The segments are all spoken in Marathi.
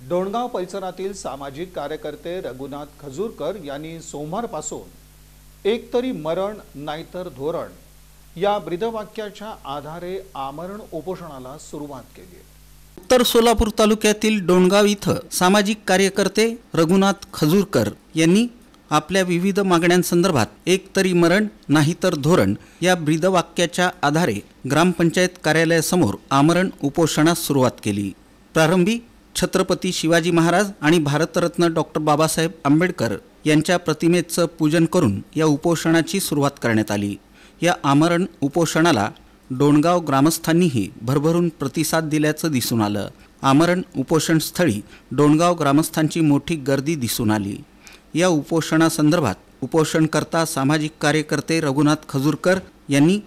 डोणगाव परिसरातील सामाजिक कार्यकर्ते रघुनाथ खजूरकर यांनी सोमवारपासून एक तरी मरण नाहीतर धोरण या ब्रीदवाक्याच्या आधारे आमरण उपोषणाला सुरुवात केली आहे। उत्तर सोलापूर तालुक्यातील डोणगाव इथं सामाजिक कार्यकर्ते रघुनाथ खजूरकर यांनी आपल्या विविध मागण्यांसंदर्भात एक तरी मरण नाहीतर धोरण या ब्रीदवाक्याच्या आधारे ग्रामपंचायत कार्यालयासमोर आमरण उपोषणास सुरुवात केली। प्रारंभी छत्रपती शिवाजी महाराज आणि भारतरत्न डॉक्टर बाबासाहेब आंबेडकर यांच्या प्रतिमेचं पूजन करून या उपोषणाची सुरुवात करण्यात आली। या आमरण उपोषणाला डोणगाव ग्रामस्थांनीही भरभरून प्रतिसाद दिल्याचं दिसून आलं। आमरण उपोषण स्थळी डोणगाव ग्रामस्थांची मोठी गर्दी दिसून आली। या उपोषणासंदर्भात उपोषणकर्ता सामाजिक कार्यकर्ते रघुनाथ खजूरकर यांनी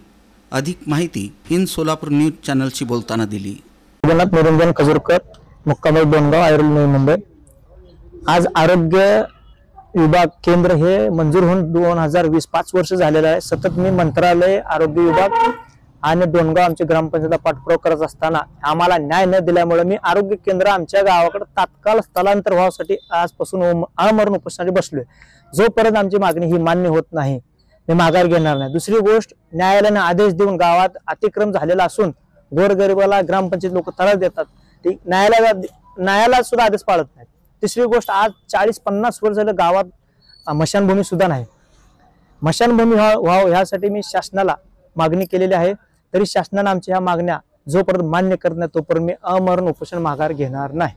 अधिक माहिती इन सोलापूर न्यूज चॅनलशी बोलताना दिली। रघुनाथ निरंजन खजूरकर, मुक्काम डोणगाव, आयरोल, नवी मुंबई। आज आरोग्य विभाग केंद्र हे मंजूर होऊन 2020 5 वर्ष झालेलं आहे। सतत मी मंत्रालय, आरोग्य विभाग आणि डोणगाव आमची ग्रामपंचायत पाठपुरावा करत असताना आम्हाला न्याय न दिल्यामुळे मी आरोग्य केंद्र आमच्या गावाकडे तात्काळ स्थलांतर व्हावसाठी आजपासून आमरण उपोषणासाठी बसलोय। जोपर्यंत आमची मागणी ही मान्य होत नाही मी माघार घेणार नाही। दुसरी गोष्ट, न्यायालयाने आदेश देऊन गावात अतिक्रम झालेला असून गोरगरिबाला ग्रामपंचायत लोक त्रास देतात, न्यायालयात सुद्धा आदेश पाळत नाहीत। तिसरी गोष्ट, आज 40-50 वर्ष झालं गावात मशानभूमी सुद्धा नाही। मशानभूमी व्हावं यासाठी मी शासनाला मागणी केलेली आहे, तरी शासनाने आमच्या ह्या मागण्या जोपर्यंत मान्य करत नाही तोपर्यंत मी आमरण उपोषण माघार घेणार नाही।